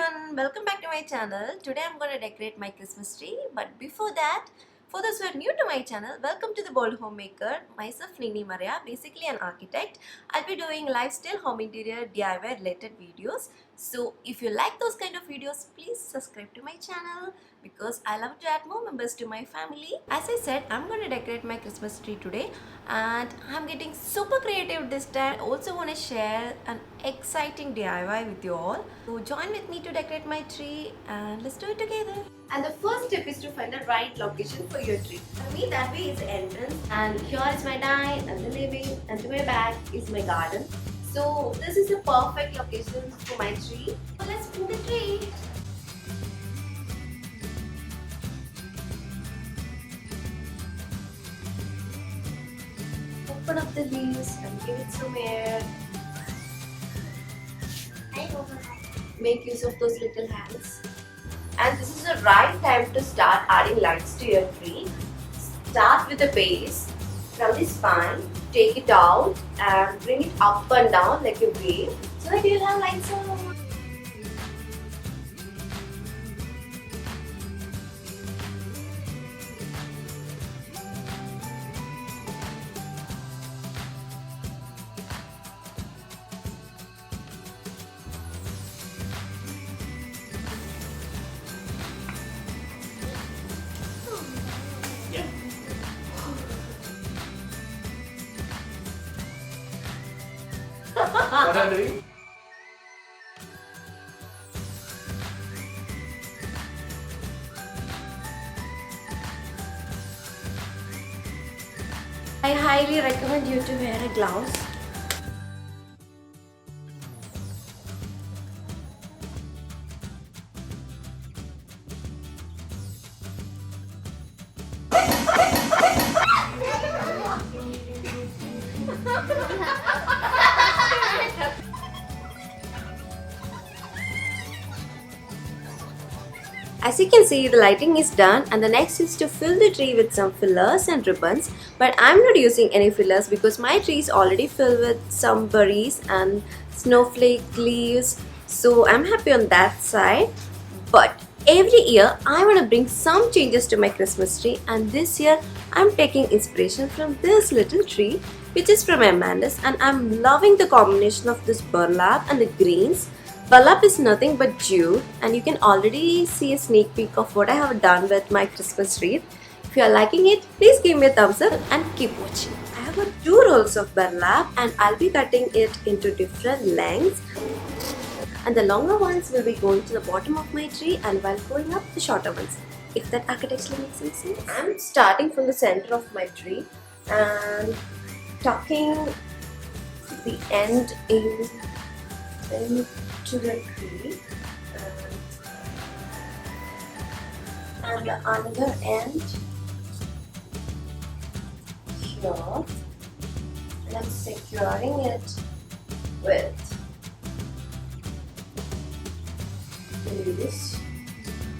everyone, welcome back to my channel. Today I'm going to decorate my Christmas tree, but before that, for those who are new to my channel, welcome to the Bold Homemaker. Myself Nini Maria, basically an architect. I'll be doing lifestyle, home interior, DIY related videos. So if you like those kind of videos, please subscribe to my channel because I love to add more members to my family. As I said, I'm going to decorate my Christmas tree today and I'm getting super creative this time. I also want to share an exciting DIY with you all. So join with me to decorate my tree and let's do it together. And the first step is to find the right location for your tree. For me, that way is the entrance, and here is my dining and the living, and to my back is my garden. So this is a perfect location for my tree. So let's put the tree. Open up the leaves and give it some air. Make use of those little hands. And this is the right time to start adding lights to your tree. Start with the base from the spine, take it out and bring it up and down like a wave so that you'll have lights on. What are you doing? I highly recommend you to wear a gloves. As you can see, the lighting is done and the next is to fill the tree with some fillers and ribbons, but I'm not using any fillers because my tree is already filled with some berries and snowflake leaves, so I'm happy on that side. But every year I want to bring some changes to my Christmas tree, and this year I'm taking inspiration from this little tree which is from Amanda's, and I'm loving the combination of this burlap and the greens. Burlap is nothing but jute, and you can already see a sneak peek of what I have done with my Christmas wreath. If you are liking it, please give me a thumbs up and keep watching. I have got 2 rolls of burlap and I'll be cutting it into different lengths. And the longer ones will be going to the bottom of my tree, and while going up the shorter ones. If that architecturally makes any sense. I'm starting from the center of my tree and tucking the end into the tree and the other end here, and I'm securing it with this.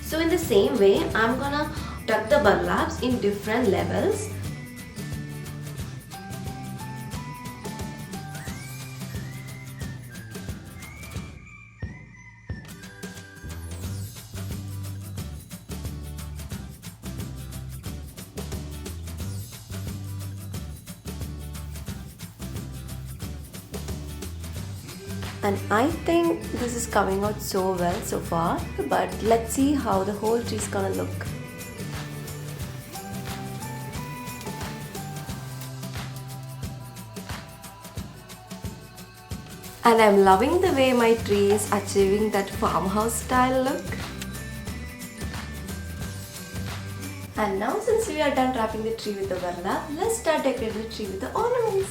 So in the same way, I'm gonna tuck the burlaps in different levels. And I think this is coming out so well so far, but let's see how the whole tree is gonna look. And I'm loving the way my tree is achieving that farmhouse style look. And now, since we are done wrapping the tree with the burlap, let's start decorating the tree with the ornaments.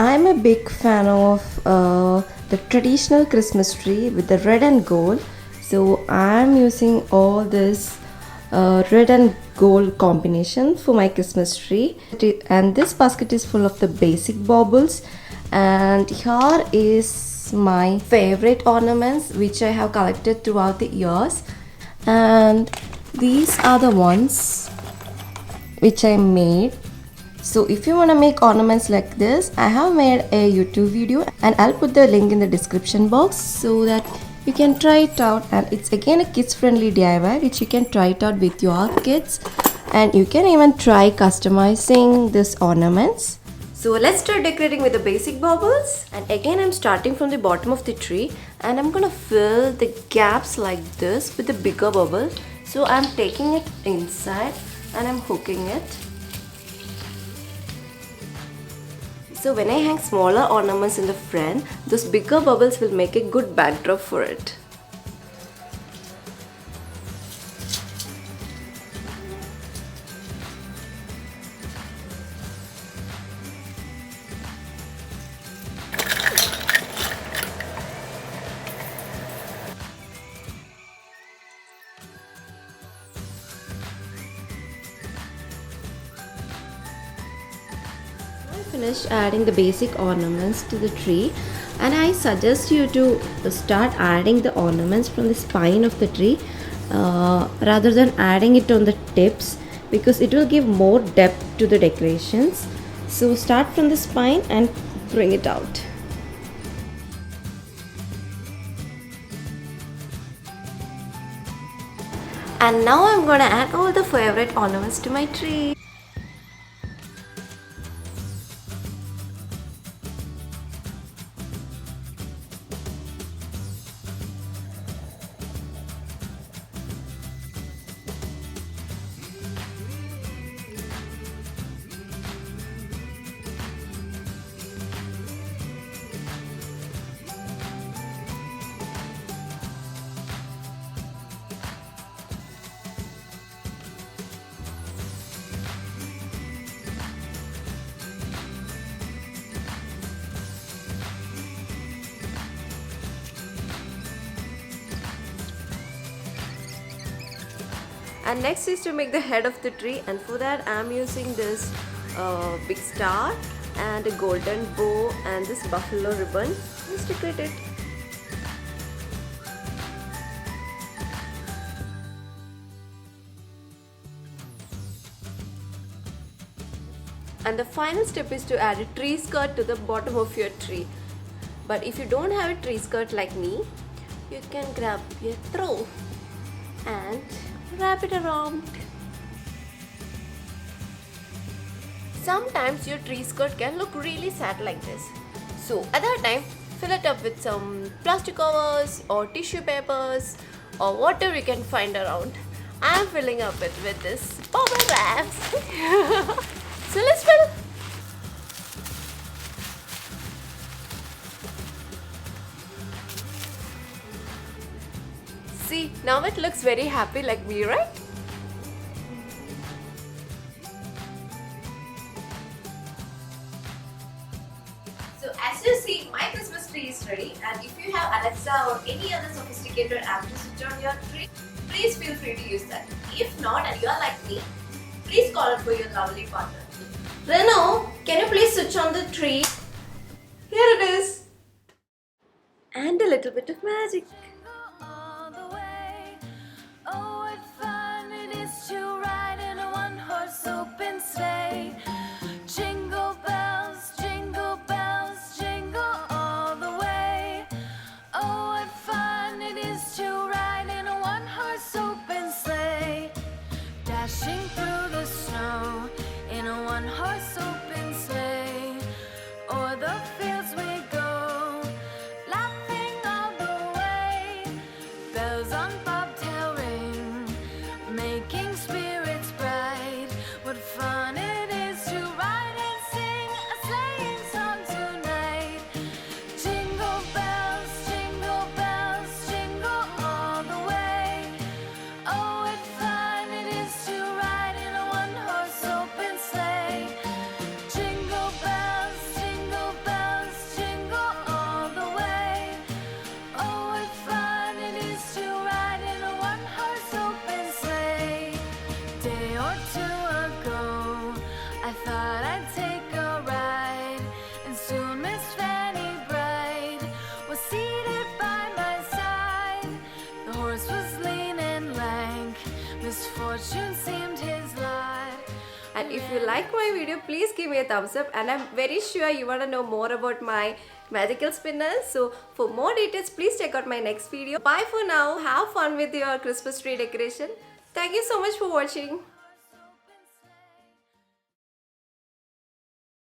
I'm a big fan of the traditional Christmas tree with the red and gold. So I'm using all this red and gold combination for my Christmas tree. And this basket is full of the basic baubles. And here is my favorite ornaments which I have collected throughout the years. And these are the ones which I made So if you want to make ornaments like this, I have made a YouTube video and I'll put the link in the description box so that you can try it out. And it's again a kids friendly DIY which you can try it out with your kids, and you can even try customizing these ornaments. So let's start decorating with the basic bubbles. And again I'm starting from the bottom of the tree and I'm gonna fill the gaps like this with the bigger bubble. So I'm taking it inside and I'm hooking it. So when I hang smaller ornaments in the front, those bigger bubbles will make a good backdrop for it. Finished adding the basic ornaments to the tree, and I suggest you to start adding the ornaments from the spine of the tree rather than adding it on the tips, because it will give more depth to the decorations. So start from the spine and bring it out. And now I'm gonna add all the favorite ornaments to my tree. And next is to make the head of the tree, and for that I'm using this big star and a golden bow and this buffalo ribbon. Let's decorate it. And the final step is to add a tree skirt to the bottom of your tree. But if you don't have a tree skirt like me, you can grab your throw and wrap it around. Sometimes your tree skirt can look really sad like this. So at that time, fill it up with some plastic covers or tissue papers or whatever you can find around. I'm filling up it with this bubble wraps. So let's fill. See, now it looks very happy like me, right? So as you see, my Christmas tree is ready, and if you have Alexa or any other sophisticated app to switch on your tree, please feel free to use that. If not, and you are like me, please call it for your lovely partner. Reno, can you please switch on the tree? Here it is. And a little bit of magic. And if you like my video, please give me a thumbs up. And I'm very sure you want to know more about my magical spinners. So for more details, please check out my next video. Bye for now. Have fun with your Christmas tree decoration. Thank you so much for watching.